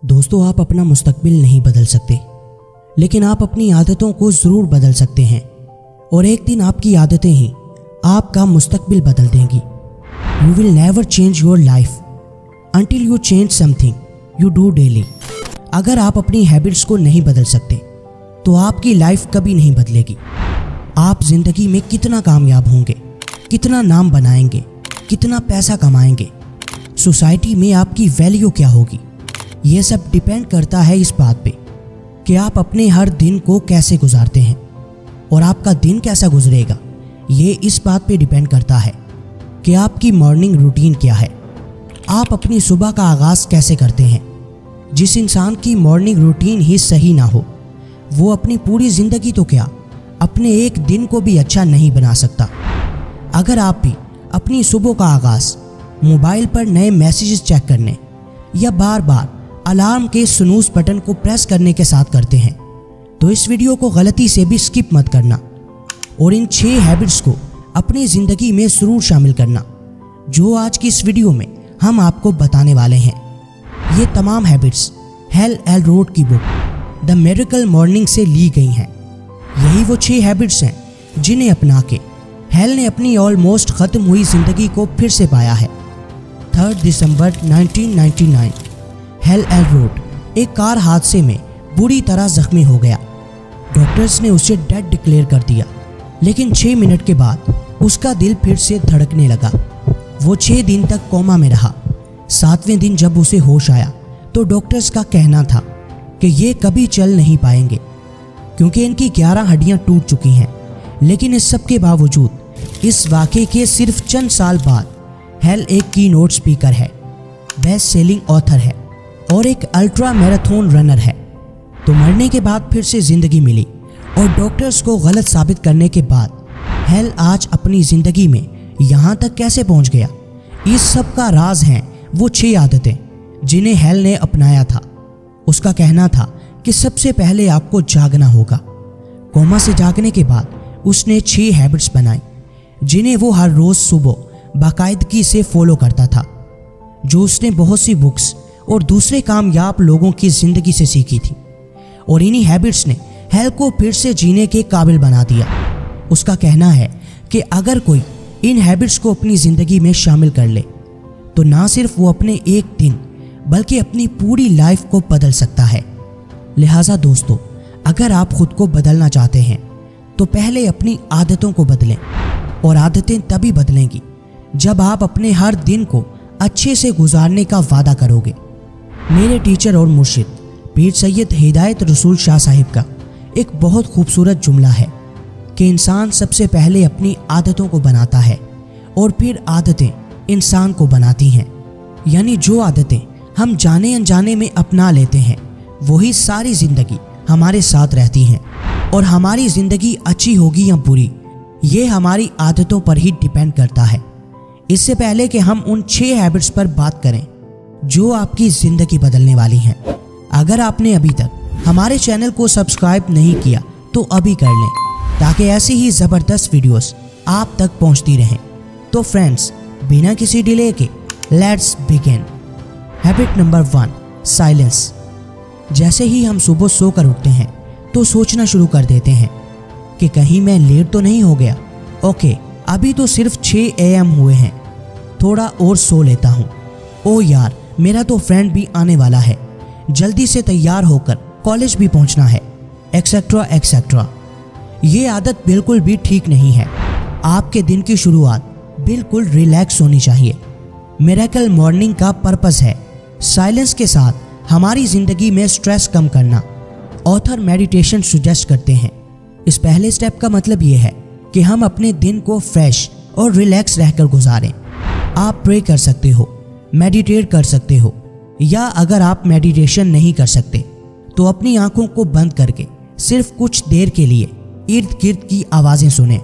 दोस्तों, आप अपना मुस्तकबिल नहीं बदल सकते, लेकिन आप अपनी आदतों को ज़रूर बदल सकते हैं और एक दिन आपकी आदतें ही आपका मुस्तकबिल बदल देंगी। You will never change your life until you change something you do daily. अगर आप अपनी हैबिट्स को नहीं बदल सकते तो आपकी लाइफ कभी नहीं बदलेगी। आप ज़िंदगी में कितना कामयाब होंगे, कितना नाम बनाएंगे, कितना पैसा कमाएंगे, सोसाइटी में आपकी वैल्यू क्या होगी, ये सब डिपेंड करता है इस बात पे कि आप अपने हर दिन को कैसे गुजारते हैं। और आपका दिन कैसा गुजरेगा ये इस बात पे डिपेंड करता है कि आपकी मॉर्निंग रूटीन क्या है, आप अपनी सुबह का आगाज़ कैसे करते हैं। जिस इंसान की मॉर्निंग रूटीन ही सही ना हो वो अपनी पूरी ज़िंदगी तो क्या अपने एक दिन को भी अच्छा नहीं बना सकता। अगर आप भी अपनी सुबह का आगाज़ मोबाइल पर नए मैसेजेस चेक करने या बार बार अलार्म के स्नूज़ बटन को प्रेस करने के साथ करते हैं तो इस वीडियो को गलती से भी स्किप मत करना और इन 6 हैबिट्स को अपनी ज़िंदगी में ज़रूर शामिल करना जो आज की इस वीडियो में हम आपको बताने वाले हैं। ये तमाम हैबिट्स हेल एलरोड की बुक द मिरेकल मॉर्निंग से ली गई हैं। यही वो 6 हैबिट्स हैं जिन्हें अपना के हेल ने अपनी ऑलमोस्ट ख़त्म हुई ज़िंदगी को फिर से पाया है। 3 दिसंबर 1999 हेल एलरोड एक कार हादसे में बुरी तरह जख्मी हो गया। डॉक्टर्स ने उसे डेड डिक्लेयर कर दिया, लेकिन 6 मिनट के बाद उसका दिल फिर से धड़कने लगा। वो 6 दिन तक कोमा में रहा। 7वें दिन जब उसे होश आया तो डॉक्टर्स का कहना था कि ये कभी चल नहीं पाएंगे क्योंकि इनकी 11 हड्डियां टूट चुकी हैं। लेकिन इस सब के बावजूद इस वाक़े के सिर्फ चंद साल बाद हेल एक की नोट स्पीकर है, बेस्ट सेलिंग ऑथर है और एक अल्ट्रा मैराथन रनर है। तो मरने के बाद फिर से ज़िंदगी मिली और डॉक्टर्स को गलत साबित करने के बाद हेल आज अपनी ज़िंदगी में यहाँ तक कैसे पहुँच गया, इस सब का राज हैं वो 6 आदतें जिन्हें हेल ने अपनाया था। उसका कहना था कि सबसे पहले आपको जागना होगा। कोमा से जागने के बाद उसने 6 हैबिट्स बनाई जिन्हें वो हर रोज़ सुबह बाकायदगी से फॉलो करता था, जो उसने बहुत सी बुक्स और दूसरे कामयाब लोगों की ज़िंदगी से सीखी थी। और इन्हीं हैबिट्स ने हेल को फिर से जीने के काबिल बना दिया। उसका कहना है कि अगर कोई इन हैबिट्स को अपनी ज़िंदगी में शामिल कर ले तो ना सिर्फ वो अपने एक दिन बल्कि अपनी पूरी लाइफ को बदल सकता है। लिहाजा दोस्तों, अगर आप खुद को बदलना चाहते हैं तो पहले अपनी आदतों को बदलें और आदतें तभी बदलेंगी जब आप अपने हर दिन को अच्छे से गुजारने का वादा करोगे। मेरे टीचर और मुर्शिद पीर सैयद हिदायत रसूल शाह साहिब का एक बहुत खूबसूरत जुमला है कि इंसान सबसे पहले अपनी आदतों को बनाता है और फिर आदतें इंसान को बनाती हैं। यानी जो आदतें हम जाने अनजाने में अपना लेते हैं वही सारी ज़िंदगी हमारे साथ रहती हैं। और हमारी ज़िंदगी अच्छी होगी या बुरी ये हमारी आदतों पर ही डिपेंड करता है। इससे पहले कि हम उन 6 हैबिट्स पर बात करें जो आपकी ज़िंदगी बदलने वाली हैं, अगर आपने अभी तक हमारे चैनल को सब्सक्राइब नहीं किया तो अभी कर लें ताकि ऐसी ही ज़बरदस्त वीडियोस आप तक पहुंचती रहें। तो फ्रेंड्स, बिना किसी डिले के let's begin. Habit number 1, silence. जैसे ही हम सुबह सोकर उठते हैं तो सोचना शुरू कर देते हैं कि कहीं मैं लेट तो नहीं हो गया। ओके, अभी तो सिर्फ 6 AM हुए हैं, थोड़ा और सो लेता हूँ। ओ यार, मेरा तो फ्रेंड भी आने वाला है, जल्दी से तैयार होकर कॉलेज भी पहुंचना है, एक्सेट्रा एक्सेट्रा। ये आदत बिल्कुल भी ठीक नहीं है। आपके दिन की शुरुआत बिल्कुल रिलैक्स होनी चाहिए। मिरेकल मॉर्निंग का पर्पस है साइलेंस के साथ हमारी ज़िंदगी में स्ट्रेस कम करना। ऑथर मेडिटेशन सुजेस्ट करते हैं। इस पहले स्टेप का मतलब ये है कि हम अपने दिन को फ्रेश और रिलैक्स रहकर गुजारें। आप प्रे कर सकते हो, मेडिटेट कर सकते हो, या अगर आप मेडिटेशन नहीं कर सकते तो अपनी आंखों को बंद करके सिर्फ कुछ देर के लिए इर्द गिर्द की आवाज़ें सुनें।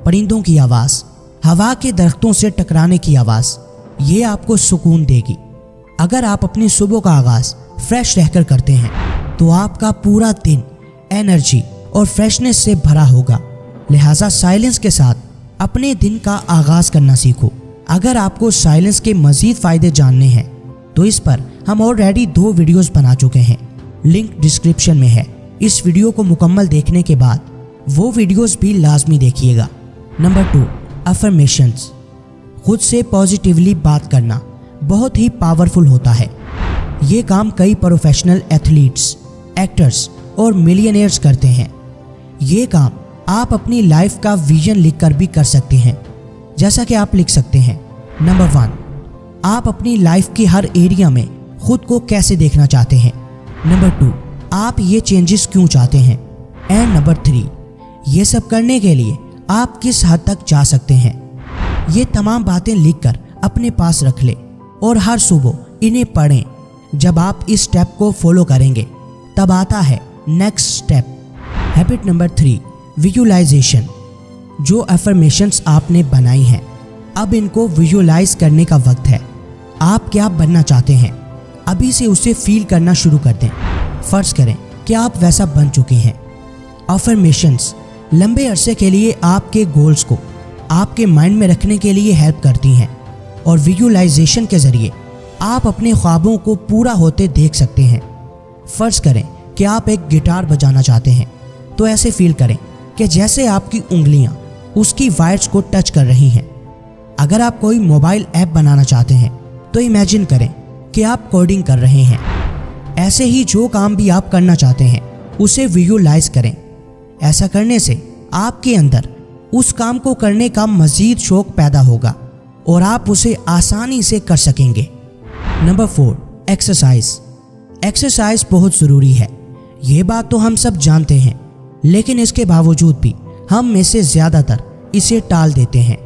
परिंदों की आवाज़, हवा के दरख्तों से टकराने की आवाज़, ये आपको सुकून देगी। अगर आप अपनी सुबह का आगाज़ फ्रेश रहकर करते हैं तो आपका पूरा दिन एनर्जी और फ्रेशनेस से भरा होगा। लिहाजा साइलेंस के साथ अपने दिन का आगाज़ करना सीखो। अगर आपको साइलेंस के मज़ीद फ़ायदे जानने हैं तो इस पर हम ऑलरेडी 2 वीडियोस बना चुके हैं, लिंक डिस्क्रिप्शन में है। इस वीडियो को मुकम्मल देखने के बाद वो वीडियोस भी लाजमी देखिएगा। Number 2, affirmations. खुद से पॉजिटिवली बात करना बहुत ही पावरफुल होता है। ये काम कई प्रोफेशनल एथलीट्स, एक्टर्स और मिलियनेयर्स करते हैं। ये काम आप अपनी लाइफ का विजन लिखकर भी कर सकते हैं, जैसा कि आप लिख सकते हैं। नंबर 1, आप अपनी लाइफ की हर एरिया में खुद को कैसे देखना चाहते हैं। नंबर 2, आप ये चेंजेस क्यों चाहते हैं। एंड नंबर 3, ये सब करने के लिए आप किस हद तक जा सकते हैं। ये तमाम बातें लिखकर अपने पास रख ले और हर सुबह इन्हें पढ़ें। जब आप इस स्टेप को फॉलो करेंगे तब आता है next step. Habit number 3, visualisation. जो अफर्मेशंस आपने बनाई हैं, अब इनको विजुअलाइज करने का वक्त है। आप क्या बनना चाहते हैं, अभी से उसे फील करना शुरू कर दें। फर्ज करें कि आप वैसा बन चुके हैं। अफर्मेशंस लंबे अरसे के लिए आपके गोल्स को आपके माइंड में रखने के लिए हेल्प करती हैं और विजुअलाइजेशन के ज़रिए आप अपने ख्वाबों को पूरा होते देख सकते हैं। फ़र्ज़ करें कि आप एक गिटार बजाना चाहते हैं, तो ऐसे फील करें कि जैसे आपकी उंगलियां उसकी वायर्स को टच कर रही हैं। अगर आप कोई मोबाइल ऐप बनाना चाहते हैं तो इमेजिन करें कि आप कोडिंग कर रहे हैं। ऐसे ही जो काम भी आप करना चाहते हैं उसे विजुअलाइज करें। ऐसा करने से आपके अंदर उस काम को करने का मज़ीद शौक पैदा होगा और आप उसे आसानी से कर सकेंगे। Number 4, exercise. एक्सरसाइज बहुत ज़रूरी है, ये बात तो हम सब जानते हैं, लेकिन इसके बावजूद भी हम में से ज़्यादातर इसे टाल देते हैं।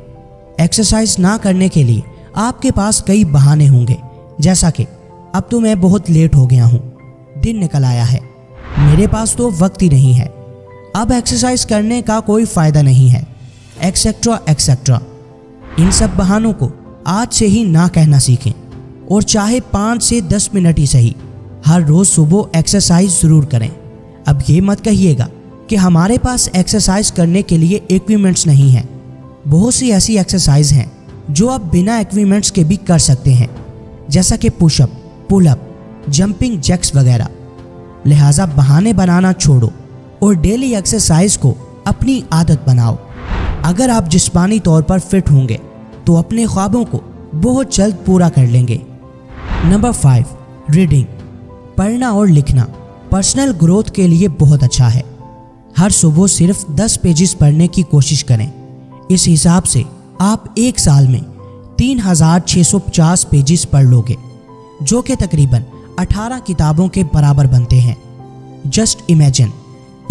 एक्सरसाइज ना करने के लिए आपके पास कई बहाने होंगे, जैसा कि अब तो मैं बहुत लेट हो गया हूँ, दिन निकल आया है, मेरे पास तो वक्त ही नहीं है, अब एक्सरसाइज करने का कोई फ़ायदा नहीं है, एक्सेट्रा एक्सेट्रा। इन सब बहानों को आज से ही ना कहना सीखें और चाहे 5 से 10 मिनट ही सही, हर रोज़ सुबह एक्सरसाइज ज़रूर करें। अब ये मत कहिएगा कि हमारे पास एक्सरसाइज करने के लिए इक्विपमेंट्स नहीं हैं। बहुत सी ऐसी एक्सरसाइज हैं जो आप बिना इक्विपमेंट्स के भी कर सकते हैं, जैसा कि पुशअप, पुलअप, जंपिंग जैक्स वगैरह। लिहाजा बहाने बनाना छोड़ो और डेली एक्सरसाइज को अपनी आदत बनाओ। अगर आप जिस्मानी तौर पर फिट होंगे तो अपने ख्वाबों को बहुत जल्द पूरा कर लेंगे। Number 5, reading. पढ़ना और लिखना पर्सनल ग्रोथ के लिए बहुत अच्छा है। हर सुबह सिर्फ 10 पेजेस पढ़ने की कोशिश करें। इस हिसाब से आप एक साल में 3650 पेजेस पढ़ लोगे, जो कि तकरीबन 18 किताबों के बराबर बनते हैं। जस्ट इमेजिन,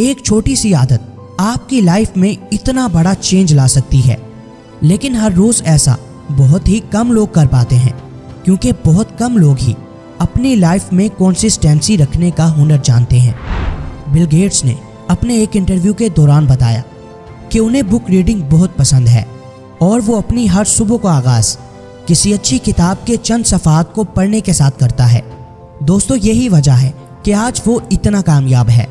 एक छोटी सी आदत आपकी लाइफ में इतना बड़ा चेंज ला सकती है। लेकिन हर रोज़ ऐसा बहुत ही कम लोग कर पाते हैं, क्योंकि बहुत कम लोग ही अपनी लाइफ में कंसिस्टेंसी रखने का हुनर जानते हैं। बिल गेट्स ने अपने एक इंटरव्यू के दौरान बताया कि उन्हें बुक रीडिंग बहुत पसंद है और वो अपनी हर सुबह का आगाज़ किसी अच्छी किताब के चंद सफ़हात को पढ़ने के साथ करता है। दोस्तों, यही वजह है कि आज वो इतना कामयाब है।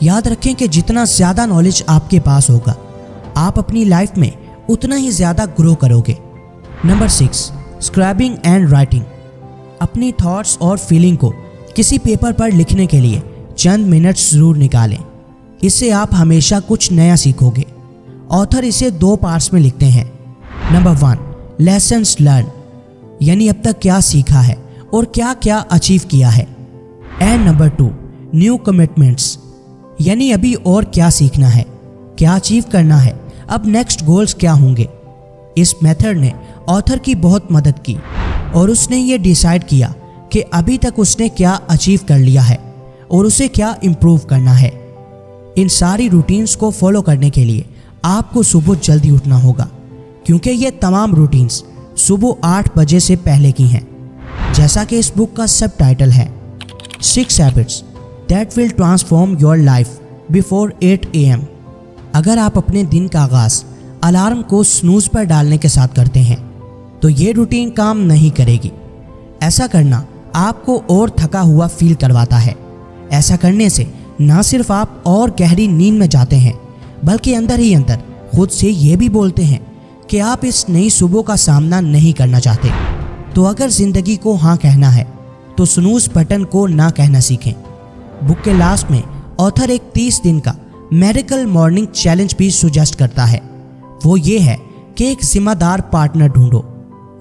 याद रखें कि जितना ज़्यादा नॉलेज आपके पास होगा, आप अपनी लाइफ में उतना ही ज़्यादा ग्रो करोगे। Number 6, scribbling and writing. अपनी थॉट्स और फीलिंग को किसी पेपर पर लिखने के लिए चंद मिनट्स ज़रूर निकालें। इससे आप हमेशा कुछ नया सीखोगे। ऑथर इसे 2 पार्ट्स में लिखते हैं। नंबर 1, लेसन्स लर्न, यानी अब तक क्या सीखा है और क्या क्या अचीव किया है। एंड नंबर 2, न्यू कमिटमेंट्स, यानी अभी और क्या सीखना है, क्या अचीव करना है, अब नेक्स्ट गोल्स क्या होंगे। इस मेथड ने ऑथर की बहुत मदद की और उसने ये डिसाइड किया कि अभी तक उसने क्या अचीव कर लिया है और उसे क्या इम्प्रूव करना है। इन सारी रूटीन्स को फॉलो करने के लिए आपको सुबह जल्दी उठना होगा, क्योंकि ये तमाम रूटीन्स सुबह 8 बजे से पहले की हैं। जैसा कि इस बुक का सब टाइटल है, 6 habits that will transform your life before 8 AM। अगर आप अपने दिन का आगाज़ अलार्म को स्नूज पर डालने के साथ करते हैं तो ये रूटीन काम नहीं करेगी। ऐसा करना आपको और थका हुआ फील करवाता है। ऐसा करने से ना सिर्फ आप और गहरी नींद में जाते हैं, बल्कि अंदर ही अंदर खुद से ये भी बोलते हैं कि आप इस नई सुबह का सामना नहीं करना चाहते। तो अगर ज़िंदगी को हाँ कहना है तो स्नूज बटन को ना कहना सीखें। बुक के लास्ट में ऑथर एक 30 दिन का मेरिकल मॉर्निंग चैलेंज भी सुजेस्ट करता है। वो ये है कि एक जिम्मेदार पार्टनर ढूंढो।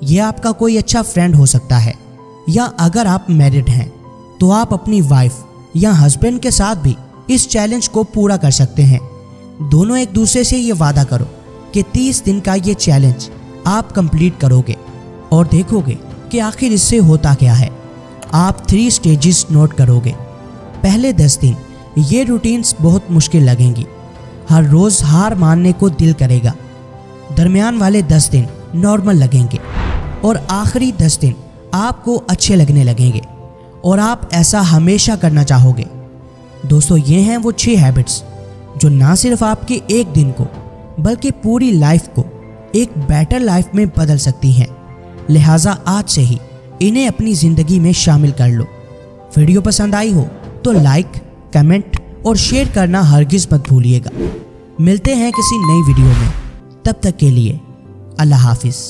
ये आपका कोई अच्छा फ्रेंड हो सकता है, या अगर आप मैरिड हैं तो आप अपनी वाइफ या हस्बैंड के साथ भी इस चैलेंज को पूरा कर सकते हैं। दोनों एक दूसरे से ये वादा करो कि 30 दिन का ये चैलेंज आप कंप्लीट करोगे और देखोगे कि आखिर इससे होता क्या है। आप 3 स्टेजेस नोट करोगे। पहले 10 दिन ये रूटीन्स बहुत मुश्किल लगेंगी, हर रोज हार मानने को दिल करेगा। दरमियान वाले 10 दिन नॉर्मल लगेंगे और आखिरी 10 दिन आपको अच्छे लगने लगेंगे और आप ऐसा हमेशा करना चाहोगे। दोस्तों, ये हैं वो 6 हैबिट्स जो ना सिर्फ आपके एक दिन को बल्कि पूरी लाइफ को एक बेटर लाइफ में बदल सकती हैं। लिहाजा आज से ही इन्हें अपनी ज़िंदगी में शामिल कर लो। वीडियो पसंद आई हो तो लाइक, कमेंट और शेयर करना हरगिज़ मत भूलिएगा। मिलते हैं किसी नई वीडियो में, तब तक के लिए अल्लाह हाफिज़।